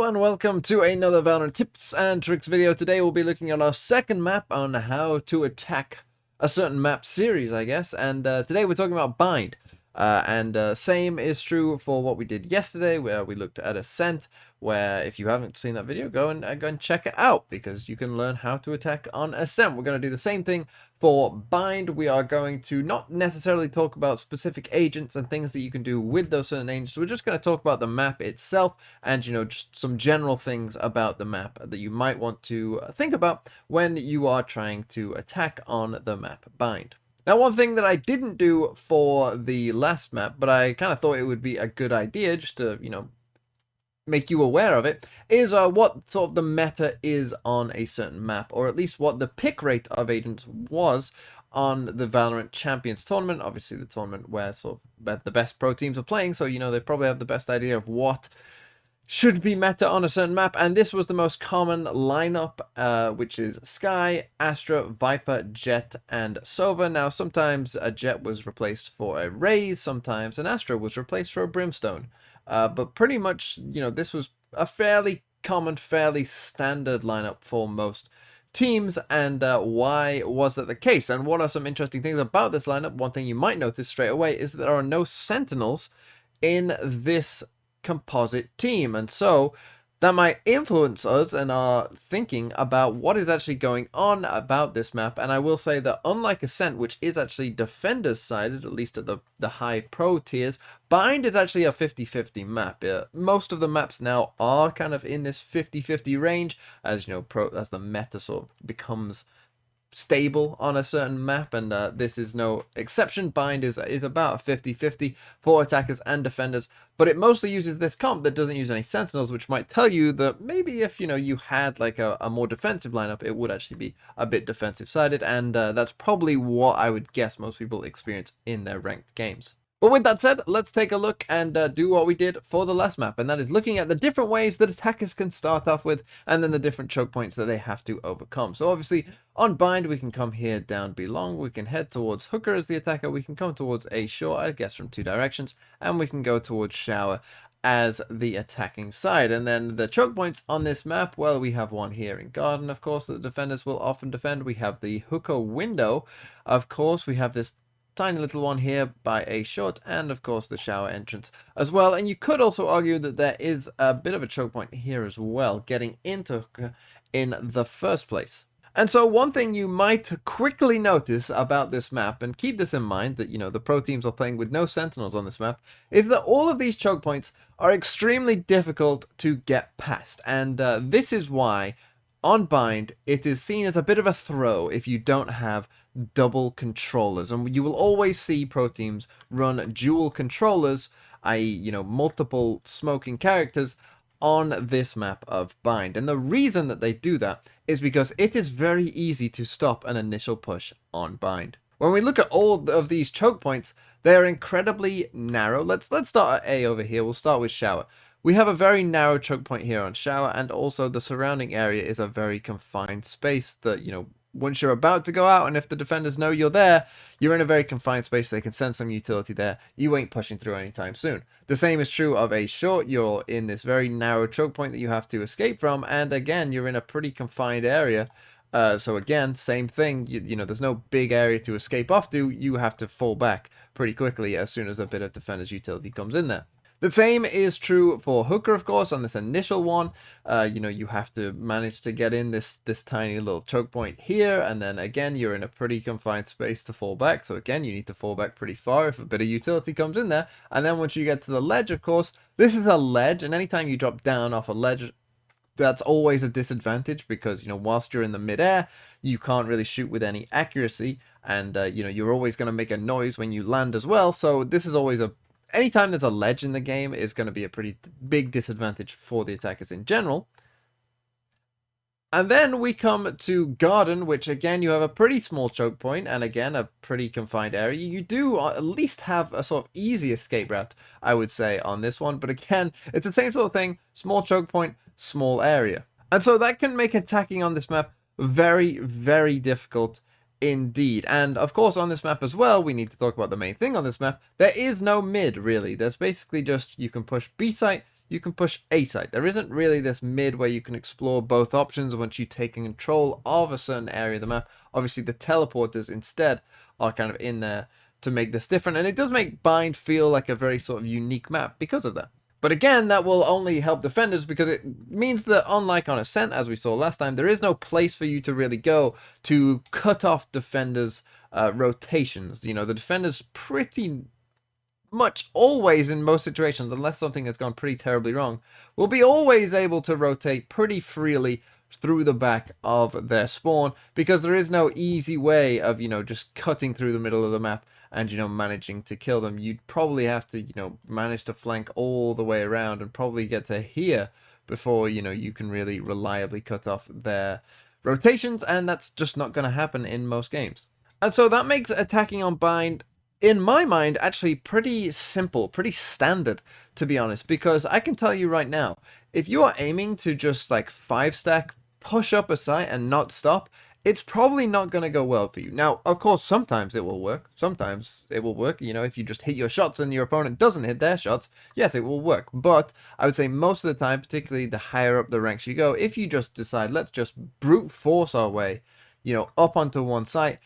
and welcome to another Valorant tips and tricks video. Today we'll be looking at our second map on how to attack a certain map series, I guess. And today we're talking about Bind. Same is true for what we did yesterday, where we looked at Ascent, where if you haven't seen that video, go and check it out, because you can learn how to attack on Ascent. We're going to do the same thing for Bind. We are going to not necessarily talk about specific agents and things that you can do with those certain agents. We're just going to talk about the map itself and, just some general things about the map that you might want to think about when you are trying to attack on the map Bind. Now, one thing that I didn't do for the last map, but I kind of thought it would be a good idea just to, make you aware of it, is what sort of the meta is on a certain map, or at least what the pick rate of agents was on the Valorant Champions Tournament. Obviously, the tournament where sort of the best pro teams are playing, so, they probably have the best idea of what should be meta on a certain map, and this was the most common lineup, which is Skye, Astra, Viper, Jet, and Sova. Now, sometimes a Jet was replaced for a Raze, sometimes an Astra was replaced for a Brimstone, but pretty much, this was a fairly common, fairly standard lineup for most teams. And why was that the case, and what are some interesting things about this lineup? One thing you might notice straight away is that there are no Sentinels in this composite team, and so that might influence us and our thinking about what is actually going on about this map. And I will say that unlike Ascent, which is actually defenders sided, at least at the high pro tiers, Bind is actually a 50-50 map. Most of the maps now are kind of in this 50-50 range, as as the meta sort of becomes stable on a certain map, and this is no exception. Bind is about a 50-50 for attackers and defenders, but it mostly uses this comp that doesn't use any sentinels, which might tell you that maybe if you had like a more defensive lineup, it would actually be a bit defensive sided, and that's probably what I would guess most people experience in their ranked games. But with that said, let's take a look and do what we did for the last map, and that is looking at the different ways that attackers can start off with, and then the different choke points that they have to overcome. So obviously, on Bind, we can come here down Belong, we can head towards Hooker as the attacker, we can come towards A Short, I guess from two directions, and we can go towards Shower as the attacking side. And then the choke points on this map, well, we have one here in Garden, of course, that the defenders will often defend. We have the Hooker window, of course, we have this tiny little one here by A Short, and of course the shower entrance as well. And you could also argue that there is a bit of a choke point here as well, getting into Hooker in the first place. And so one thing you might quickly notice about this map, and keep this in mind that the pro teams are playing with no sentinels on this map, is that all of these choke points are extremely difficult to get past. And this is why on Bind, it is seen as a bit of a throw if you don't have double controllers. And you will always see pro teams run dual controllers, i.e., multiple smoking characters on this map of Bind. And the reason that they do that is because it is very easy to stop an initial push on Bind. When we look at all of these choke points, they are incredibly narrow. Let's start at A over here. We'll start with Shower. We have a very narrow choke point here on Shower, and also the surrounding area is a very confined space that, once you're about to go out, and if the defenders know you're there, you're in a very confined space. They can send some utility there. You ain't pushing through anytime soon. The same is true of A Short. You're in this very narrow choke point that you have to escape from, and again, you're in a pretty confined area. So again, same thing. There's no big area to escape off to. You have to fall back pretty quickly as soon as a bit of defender's utility comes in there. The same is true for Hooker, of course, on this initial one. You have to manage to get in this tiny little choke point here, and then again, you're in a pretty confined space to fall back. So again, you need to fall back pretty far if a bit of utility comes in there. And then once you get to the ledge, of course, this is a ledge, and anytime you drop down off a ledge, that's always a disadvantage because, whilst you're in the midair, you can't really shoot with any accuracy, and, you're always going to make a noise when you land as well. So this is always anytime there's a ledge in the game is going to be a pretty big disadvantage for the attackers in general. And then we come to Garden, which again, you have a pretty small choke point, and again, a pretty confined area. You do at least have a sort of easy escape route, I would say, on this one. But again, it's the same sort of thing, small choke point, small area. And so that can make attacking on this map very, very difficult indeed. And of course, on this map as well, we need to talk about the main thing on this map. There is no mid, really. There's basically just, you can push B site, you can push A site. There isn't really this mid where you can explore both options once you've taken control of a certain area of the map. Obviously, the teleporters instead are kind of in there to make this different, and it does make Bind feel like a very sort of unique map because of that. But again, that will only help defenders because it means that, unlike on Ascent, as we saw last time, there is no place for you to really go to cut off defenders' rotations. You know, the defenders pretty much always, in most situations, unless something has gone pretty terribly wrong, will be always able to rotate pretty freely through the back of their spawn, because there is no easy way of, you know, just cutting through the middle of the map and, you know, managing to kill them. You'd probably have to, you know, manage to flank all the way around and probably get to here before, you know, you can really reliably cut off their rotations, and that's just not going to happen in most games. And so that makes attacking on Bind, in my mind, actually pretty simple, pretty standard, to be honest, because I can tell you right now, if you are aiming to just like 5-stack, push up a site and not stop, it's probably not going to go well for you. Now, of course, sometimes it will work. Sometimes it will work. You know, if you just hit your shots and your opponent doesn't hit their shots, yes, it will work. But I would say most of the time, particularly the higher up the ranks you go, if you just decide, let's just brute force our way, you know, up onto one site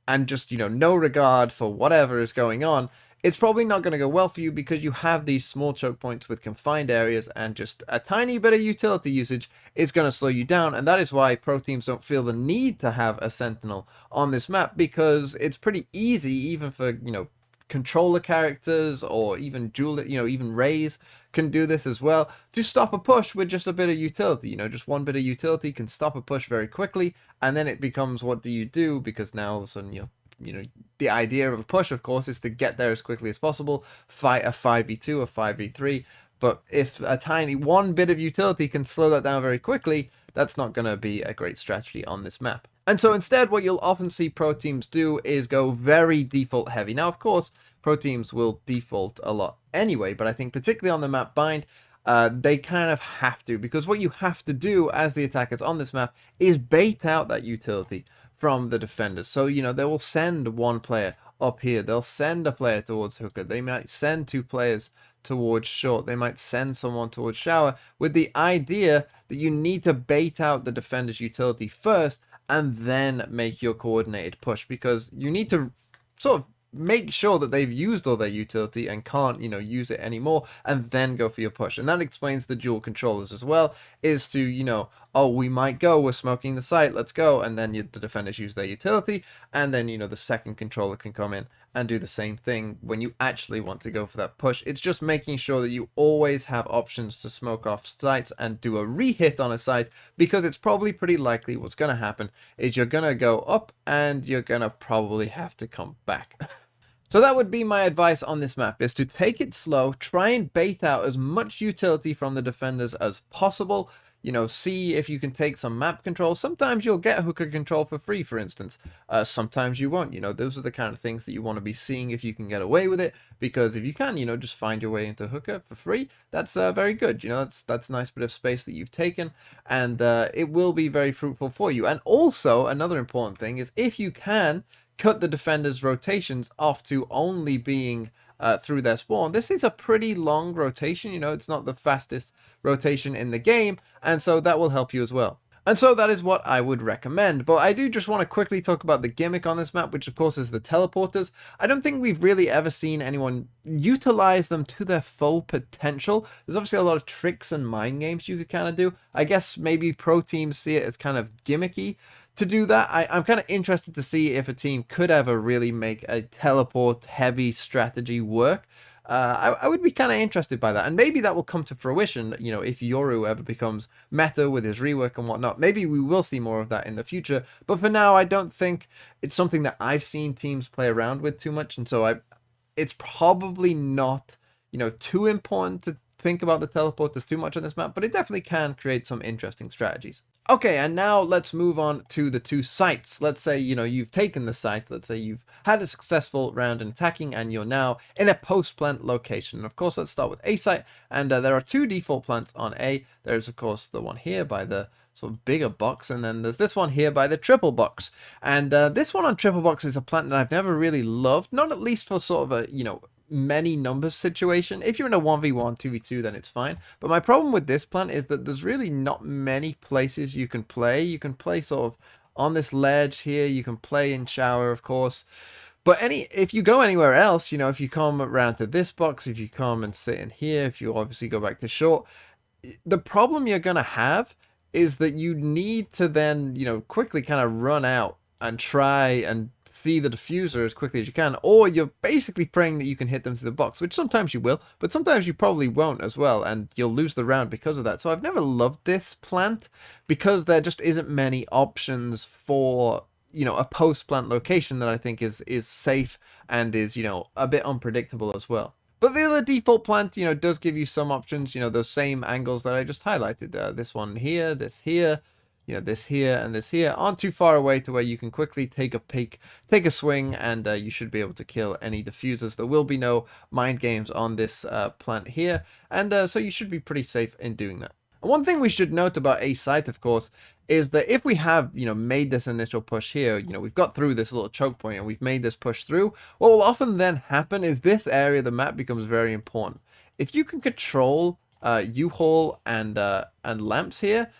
and just, you know, no regard for whatever is going on, it's probably not going to go well for you because you have these small choke points with confined areas, and just a tiny bit of utility usage is going to slow you down. And that is why pro teams don't feel the need to have a sentinel on this map, because it's pretty easy, even for, you know, controller characters or even dual, you know, even Rays can do this as well, to stop a push with just a bit of utility. You know, just one bit of utility can stop a push very quickly, and then it becomes, what do you do? Because now all of a sudden you know, the idea of a push, of course, is to get there as quickly as possible, fight a 5v2, a 5v3, but if a tiny one bit of utility can slow that down very quickly, that's not going to be a great strategy on this map. And so instead, what you'll often see pro teams do is go very default heavy. Now, of course, pro teams will default a lot anyway, but I think particularly on the map Bind, they kind of have to, because what you have to do as the attackers on this map is bait out that utility from the defenders. So, you know, they will send one player up here, they'll send a player towards hooker, they might send 2 players towards short, they might send someone towards shower, with the idea that you need to bait out the defender's utility first and then make your coordinated push, because you need to sort of make sure that they've used all their utility and can't, you know, use it anymore, and then go for your push. And that explains the dual controllers as well, is to, you know, oh, we might go, we're smoking the site, let's go, and then the defenders use their utility, and then, you know, the second controller can come in and do the same thing when you actually want to go for that push. It's just making sure that you always have options to smoke off sites and do a re-hit on a site, because it's probably pretty likely what's going to happen is you're going to go up and you're going to probably have to come back. So that would be my advice on this map, is to take it slow, try and bait out as much utility from the defenders as possible. You know, see if you can take some map control. Sometimes you'll get hooker control for free, for instance. Sometimes you won't. You know, those are the kind of things that you want to be seeing if you can get away with it. Because if you can, you know, just find your way into hooker for free, that's very good. You know, that's a nice bit of space that you've taken, and it will be very fruitful for you. And also, another important thing is, if you can cut the defenders' rotations off to only being through their spawn, this is a pretty long rotation. You know, it's not the fastest rotation in the game, and so that will help you as well. And so that is what I would recommend. But I do just want to quickly talk about the gimmick on this map, which of course is the teleporters. I don't think we've really ever seen anyone utilize them to their full potential. There's obviously a lot of tricks and mind games you could kind of do. I guess maybe pro teams see it as kind of gimmicky to do that. I'm kind of interested to see if a team could ever really make a teleport heavy strategy work. I would be kind of interested by that, and maybe that will come to fruition, you know, if Yoru ever becomes meta with his rework and whatnot. Maybe we will see more of that in the future, but for now, I don't think it's something that I've seen teams play around with too much, and so it's probably not, you know, too important to think about the teleporters too much on this map, but it definitely can create some interesting strategies. Okay, and now let's move on to the 2 sites. Let's say, you know, you've taken the site. Let's say you've had a successful round in attacking, and you're now in a post-plant location. And of course, let's start with A site, and there are 2 default plants on A. There's, of course, the one here by the sort of bigger box, and then there's this one here by the triple box. And this one on triple box is a plant that I've never really loved, not at least for sort of a, you know, many numbers situation. If you're in a 1v1, 2v2, then it's fine. But my problem with this plant is that there's really not many places you can play. You can play sort of on this ledge here. You can play in shower, of course. But if you go anywhere else, you know, if you come around to this box, if you come and sit in here, if you obviously go back to short, the problem you're going to have is that you need to then, you know, quickly kind of run out and try and see the diffuser as quickly as you can, or you're basically praying that you can hit them through the box, which sometimes you will, but sometimes you probably won't as well, and you'll lose the round because of that. So I've never loved this plant because there just isn't many options for, you know, a post plant location that I think is safe and is, you know, a bit unpredictable as well. But the other default plant, you know, does give you some options, you know, those same angles that I just highlighted. This one here, this here, you know, this here and this here aren't too far away to where you can quickly take a peek, take a swing, and you should be able to kill any diffusers. There will be no mind games on this plant here, and so you should be pretty safe in doing that. And one thing we should note about A site, of course, is that if we have, you know, made this initial push here, you know, we've got through this little choke point and we've made this push through, what will often then happen is this area of the map becomes very important. If you can control U-Haul and lamps here,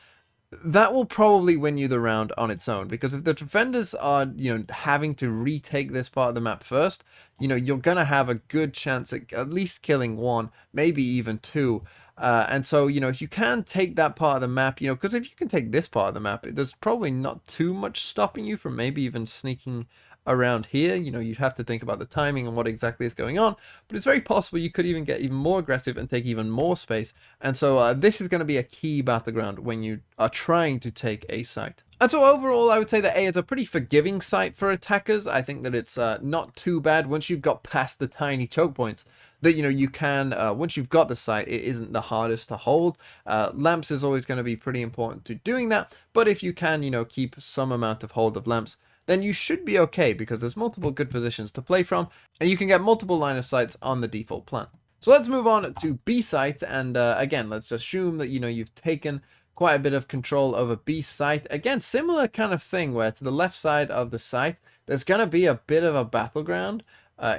that will probably win you the round on its own, because if the defenders are, you know, having to retake this part of the map first, you know, you're gonna have a good chance at least killing one, maybe even two. And so, you know, if you can take that part of the map, you know, because if you can take this part of the map, there's probably not too much stopping you from maybe even sneaking around here. You know, you'd have to think about the timing and what exactly is going on, but it's very possible you could even get even more aggressive and take even more space. And so this is going to be a key battleground when you are trying to take a site. And so overall, I would say that A is a pretty forgiving site for attackers. I think that it's not too bad once you've got past the tiny choke points. That, you know, you can, once you've got the site, it isn't the hardest to hold. Lamps is always going to be pretty important to doing that, but if you can, you know, keep some amount of hold of lamps, then you should be okay, because there's multiple good positions to play from, and you can get multiple line of sights on the default plan. So let's move on to B site, and again, let's assume that, you know, you've taken quite a bit of control over B site. Again, similar kind of thing, where to the left side of the site, there's going to be a bit of a battleground.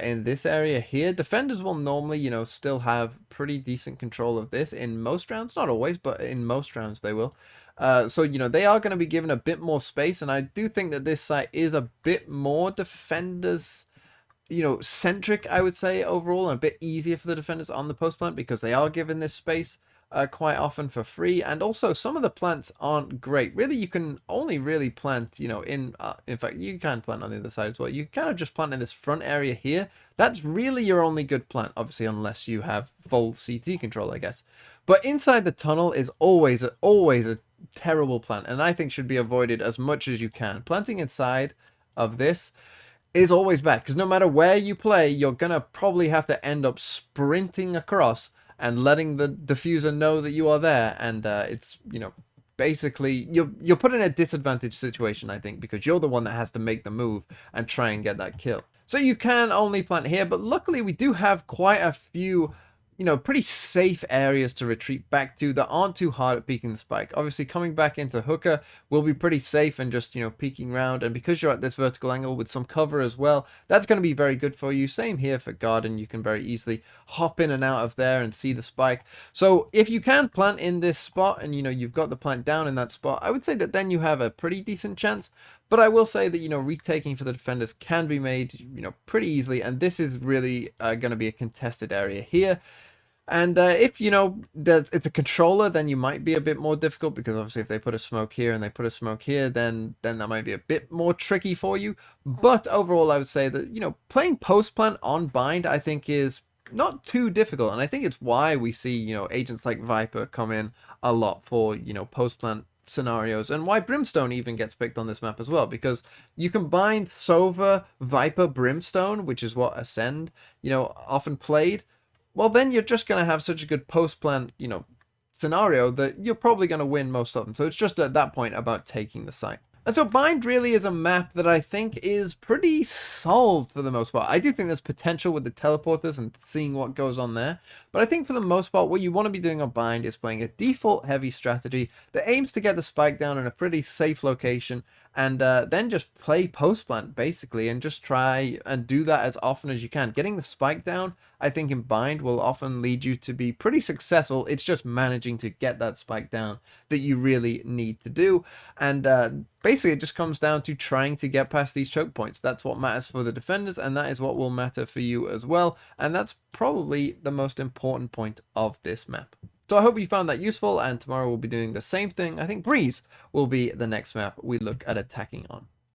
In this area here, defenders will normally, you know, still have pretty decent control of this in most rounds, not always, but in most rounds they will. So, you know, they are going to be given a bit more space, and I do think that this site is a bit more defenders, you know, centric, I would say, overall, and a bit easier for the defenders on the post plant because they are given this space quite often for free. And also some of the plants aren't great. Really, you can only really plant, you know, in fact, you can plant on the other side as well. You kind of just plant in this front area here. That's really your only good plant, obviously, unless you have full CT control, I guess. But inside the tunnel is always a terrible plant, and I think should be avoided as much as you can. Planting inside of this is always bad, because no matter where you play, you're gonna probably have to end up sprinting across and letting the diffuser know that you are there, and it's, you know, basically you're put in a disadvantaged situation, I think, because you're the one that has to make the move and try and get that kill. So you can only plant here, but luckily we do have quite a few, you know, pretty safe areas to retreat back to that aren't too hard at peeking the spike. Obviously, coming back into hooker will be pretty safe and just, you know, peeking around. And because you're at this vertical angle with some cover as well, that's going to be very good for you. Same here for garden. You can very easily hop in and out of there and see the spike. So if you can plant in this spot and, you know, you've got the plant down in that spot, I would say that then you have a pretty decent chance. But I will say that, you know, retaking for the defenders can be made, you know, pretty easily. And this is really going to be a contested area here. And if, you know, that it's a controller, then you might be a bit more difficult, because obviously if they put a smoke here and they put a smoke here, then that might be a bit more tricky for you. But overall, I would say that, you know, playing post plant on bind, I think, is not too difficult. And I think it's why we see, you know, agents like Viper come in a lot for, you know, post plant scenarios, and why Brimstone even gets picked on this map as well, because you combine Sova, Viper, Brimstone, which is what Ascend, you know, often played. Well, then you're just going to have such a good post-plant, you know, scenario that you're probably going to win most of them. So it's just at that point about taking the site. And so Bind really is a map that I think is pretty solved for the most part. I do think there's potential with the teleporters and seeing what goes on there. But I think for the most part, what you want to be doing on Bind is playing a default heavy strategy that aims to get the spike down in a pretty safe location and then just play post plant basically, and just try and do that as often as you can. Getting the spike down, I think in bind will often lead you to be pretty successful. It's just managing to get that spike down that you really need to do, and basically it just comes down to trying to get past these choke points. That's what matters for the defenders, and that is what will matter for you as well, and that's probably the most important point of this map. So I hope you found that useful, and tomorrow we'll be doing the same thing. I think Breeze will be the next map we look at attacking on.